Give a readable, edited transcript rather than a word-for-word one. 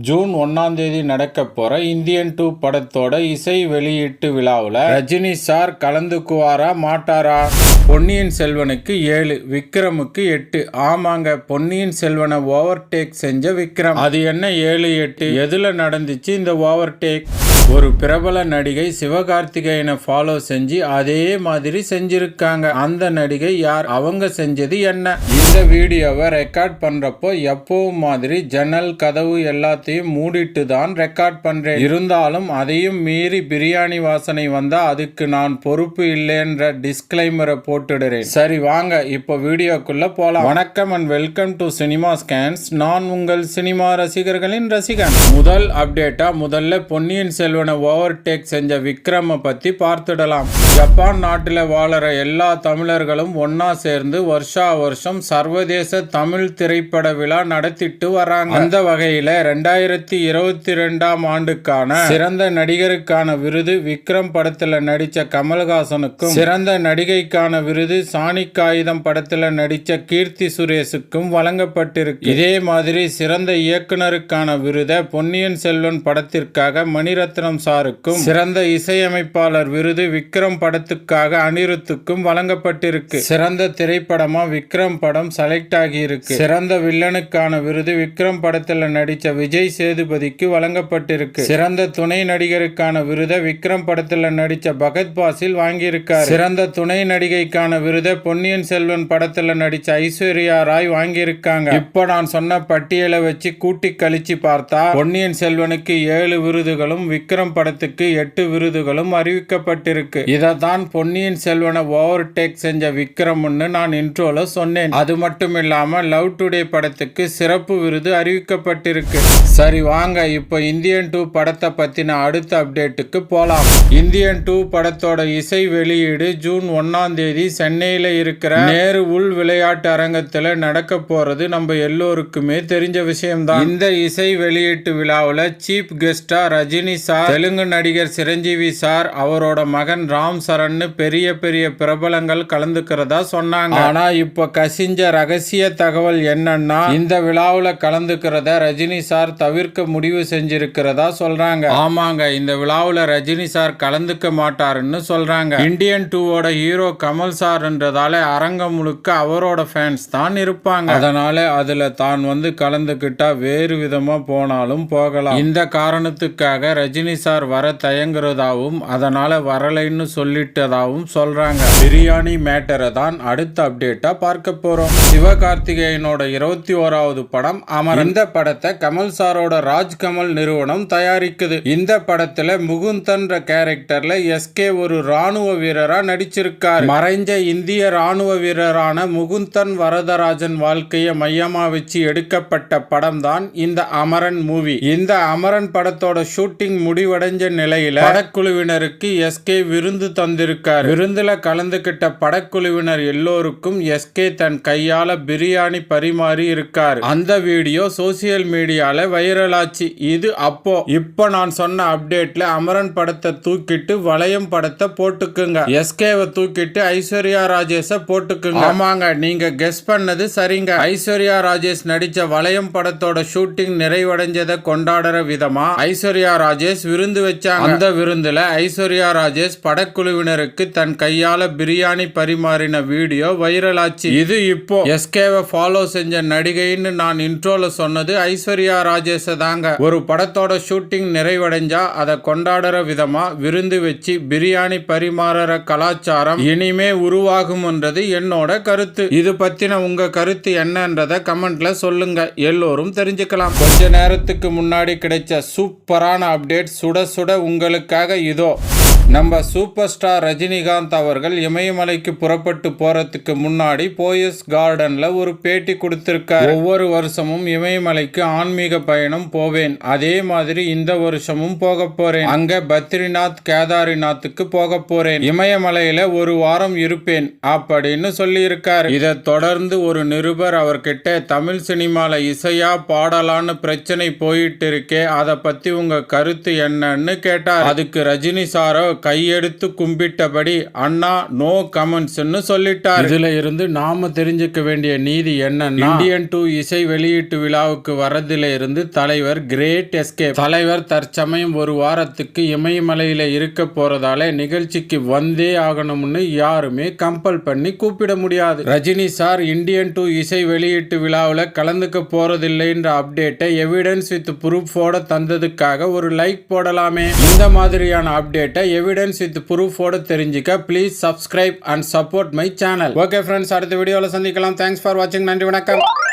June 1ஆம் தேதி நடக்க போற இந்தியன் 2 படத்தோட இசை வெளியீட்டு விழாவில் ரஜினி சார் கலந்துக்குவாரா மாட்டாரா? பொன்னியின் செல்வனுக்கு 7, விக்ரமுக்கு 8. ஆமாங்க, பொன்னியின் செல்வனை ஓவர்டேக் செஞ்ச விக்ரம். அது என்ன 7, 8? எதுல நடந்துச்சு இந்த ஓவர்டேக்? ஒரு பிரபல நடிகை சிவகார்த்திகேயனை ஃபாலோ செஞ்சு அதே மாதிரி செஞ்சிருக்காங்க. அந்த நடிகை யார்? அவங்க செஞ்சது என்ன? இந்த வீடியோவை ரெக்கார்ட் பண்றப்போ எப்பவும் மாதிரி ஜன்னல் கதவு எல்லாத்தையும் மூடிட்டு தான் ரெக்கார்ட் பண்றேன். இருந்தாலும் அதையும் மீறி பிரியாணி வாசனை வந்தா அதுக்கு நான் பொறுப்பு இல்லைன்ற டிஸ்கிளைமரை போட்டுடுறேன். சரி வாங்க இப்போ வீடியோக்குள்ள போலாம். வணக்கம் and welcome to cinema scans. நான் உங்கள் சினிமா ரசிகர்களின் ரசிகன். முதல் அப்டேட்டா முதல்ல பொன்னியின் செல்வனை ஓவர்டேக் செஞ்ச விக்ரம பத்தி பார்த்துடலாம். ஜப்பான் நாட்டில் வாழற எல்லா தமிழர்களும் ஒன்னா சேர்ந்து வருஷா வருஷம் சர்வதேச தமிழ் திரைப்பட விழா நடத்திட்டு வராங்க. அந்த வகையில 2022ஆம் ஆண்டுக்கான சிறந்த நடிகருக்கான விருது விக்ரம் படத்துல நடிச்ச கமல்ஹாசனுக்கும், சிறந்த நடிகைக்கான விருது சாணிக் ஆயுதம் படத்துல நடிச்ச கீர்த்தி சுரேஷுக்கும் வழங்கப்பட்டிருக்கு. இதே மாதிரி சிறந்த இயக்குனருக்கான விருதை பொன்னியின் செல்வன் படத்திற்காக மணிரத்னம் சாருக்கும், சிறந்த இசையமைப்பாளர் விருது விக்ரம் படத்துக்காக அனிருத்துக்கும் வழங்கப்பட்டிருக்கு. சிறந்த திரைப்படமா விக்ரம் படம் செலக்ட் ஆகி இருக்கு. சிறந்த வில்லனுக்கான விருது விக்ரம் படத்துல நடிச்ச விஜய் சேதுபதிக்கு வழங்கப்பட்டிருக்கு. சிறந்த துணை நடிகருக்கான விருதை விக்ரம் படத்துல நடிச்ச பகத் பாசில் வாங்கியிருக்காரு. சிறந்த துணை நடிகைக்கான விருதை பொன்னியின் செல்வன் படத்துல நடிச்ச ஐஸ்வர்யா ராய் வாங்கியிருக்காங்க. இப்ப நான் சொன்ன பட்டியலை வச்சு கூட்டி கழிச்சு பார்த்தா பொன்னியின் செல்வனுக்கு 7 விருதுகளும் விக்ரம் படத்துக்கு 8 விருதுகளும் அறிவிக்கப்பட்டிருக்கு. இதைத்தான் பொன்னியின் செல்வனை ஓவர்டேக் செஞ்ச விக்ரம்னு நான் இன்ட்ரோல சொன்னேன். அது மட்டும் இல்லாம லவ் டுடே படத்துக்கு சிறப்பு விருது அறிவிக்கப்பட்டிருக்கு. சரி வாங்க இப்போ இந்தியன் 2 படத்தை பத்தின அடுத்த அப்டேட்டுக்கு போலாம். இந்தியன் 2 படத்தோட இசை வெளியீடு ஜூன் 1ஆம் தேதி சென்னையில இருக்கிற நேரு உள் விளையாட்டு அரங்கத்துல நடக்க போறது நம்ம எல்லோருக்குமே தெரிஞ்ச விஷயம்தான். இந்த இசை வெளியீட்டு விழாவில் சீஃப் கெஸ்டா ரஜினி சார், தெலுங்கு நடிகர் சிரஞ்சீவி சார், அவரோட மகன் ராம் சரண்னு பெரிய பெரிய பிரபலங்கள் கலந்துக்கிறதா சொன்னாங்க. ஆனா இப்ப கசிஞ்ச ரகசிய தகவல் என்னன்னா இந்த விழாவுல கலந்துக்கிறத ரஜினி சார் தவிர்க்க முடிவு செஞ்சிருக்கிறதா சொல்றாங்க. ஆமாங்க, இந்த விழாவுல ரஜினி சார் கலந்துக்க மாட்டாருன்னு சொல்றாங்க. இந்தியன் 2ஓட ஹீரோ கமல் சார்ன்றதால அரங்கம் முழுக்க அவரோட ஃபேன்ஸ் தான் இருப்பாங்க. அதனால அதுல தான் வந்து கலந்துக்கிட்டா வேறு விதமா போனாலும் போகலாம். இந்த காரணத்துக்காக ரஜினி சார் வர தயங்குறதாவும் அதனால வரலைன்னு சொல்லிட்டதாவும் சொல்றாங்க. பிரியாணி மேட்டரை தான் அடுத்த அப்டேட்டா பார்க்க போறோம். சிவகார்த்திகேயனோட 21வது படம் அமரன். இந்த படத்தை கமல் சாரோட ராஜ்கமல் நிறுவனம் தயாரிக்குது. இந்த படத்துல முகுந்தன்ற கேரக்டர்ல எஸ்கே ஒரு ராணுவ வீரரா நடிச்சிருக்காரு. மறைஞ்ச இந்திய ராணுவ வீரரான முகுந்தன் வரதராஜன் வாழ்க்கையை மையமா வச்சு எடுக்கப்பட்ட படம் தான் இந்த அமரன் மூவி. இந்த அமரன் படத்தோட ஷூட்டிங் முடிவடைஞ்ச நிலையில படக்குழுவினருக்கு எஸ்கே விருந்து தந்திருக்காரு. விருந்துல கலந்துகிட்ட படக்குழுவினர் எல்லோருக்கும் எஸ்கே தன் கையால பிரியாணி பரிமாறி இருக்காரு. அந்த வீடியோ சோசியல் மீடியால வைரல் ஆச்சு. இது அப்போ. இப்ப நான் சொன்ன அப்டேட்ல அமரன் படத்தை தூக்கிட்டு வளையம் படத்தை போட்டுக்குங்க. எஸ்கேவை தூக்கிட்டு ஐஸ்வர்யா ராஜேஷ போட்டுக்குங்க. ஆமாங்க, நீங்க கெஸ் பண்ணது சரிங்க. ஐஸ்வர்யா ராஜேஷ் நடிச்ச வளையம் படத்தோட ஷூட்டிங் நிறைவடைஞ்சதை கொண்டாடுற விதமா ஐஸ்வர்யா ராஜேஷ் விருந்து வச்சாங்க. அந்த விருந்துல ஐஸ்வர்யா ராஜேஷ் படக்குழுவினருக்கு தன் கையால பிரியாணி பரிமாறின வீடியோ வைரல் ஆச்சு. இது இப்போ எஸ்கேவை ஃபாலோ செஞ்ச நடிகைன்னு நான் இன்ட்ரோல சொன்னது ஐஸ்வர்யா ராஜேஷ் தாங்க. ஒரு படத்தோட ஷூட்டிங் நிறைவடைஞ்சா அதை கொண்டாடுற விதமா விருந்து வச்சு பிரியாணி பரிமாறுற கலாச்சாரம் இனிமே உருவாகும்ன்றது என்னோட கருத்து. இது பத்தின உங்க கருத்து என்னன்றத கமெண்ட்ல சொல்லுங்க, எல்லோரும் தெரிஞ்சுக்கலாம். கொஞ்ச நேரத்துக்கு முன்னாடி கிடைச்ச சூப்பரான அப்டேட் சுட சுட உங்களுக்காக இதோ. நம்ம சூப்பர் ஸ்டார் ரஜினிகாந்த் அவர்கள் இமயமலைக்கு புறப்பட்டு போறதுக்கு முன்னாடி போயஸ் கார்டன்ல ஒரு பேட்டி கொடுத்திருக்காரு. ஒவ்வொரு வருஷமும் இமயமலைக்கு ஆன்மீக பயணம் போவேன், அதே மாதிரி இந்த வருஷமும் போக போறேன். அங்க பத்ரிநாத் கேதாரிநாத்துக்கு போக போறேன். இமயமலையில ஒரு வாரம் இருப்பேன் அப்படின்னு சொல்லி இருக்காரு. இதை தொடர்ந்து ஒரு நிருபர் அவர்கிட்ட தமிழ் சினிமால இசையா பாடலான்னு பிரச்சனை போயிட்டு இருக்கே, அதை பத்தி உங்க கருத்து என்னன்னு கேட்டார். அதுக்கு ரஜினி சாரோ கையெடுத்து கும்பிட்டபடி அண்ணா நோ கமெண்ட்ஸ்னு சொல்லிட்டார். இதுல இருந்து நாம தெரிஞ்சுக்க வேண்டிய நீதி என்னன்னா, இந்தியன் 2 இசை வெளியீட்டு விழாவுக்கு வரதுல இருந்து தலைவர் கிரேட் எஸ்கேப். தலைவர் தற்சமயம் ஒரு வாரத்துக்கு இமயமலையில இருக்க போறதால நிகழ்ச்சிக்கு வந்தே ஆகணும்னு யாருமே கம்பல் பண்ணி கூப்பிட முடியாது. ரஜினி சார் இந்தியன் 2 இசை வெளியீட்டு விழாவில் கலந்துக்க போறதில்லைன்ற அப்டேட்டை எவிடன்ஸ் வித் ப்ரூஃபோட தந்ததுக்காக ஒரு லைக் போடலாமே. இந்த மாதிரியான அப்டேட்டை எவிடன்ஸ் வித் ப்ரூஃபோட தெரிஞ்சுக்க please subscribe and support my channel. Okay friends, அடுத்த வீடியோவில் சந்திக்கலாம். தேங்க்ஸ் ஃபார் வாட்சிங். நன்றி, வணக்கம்.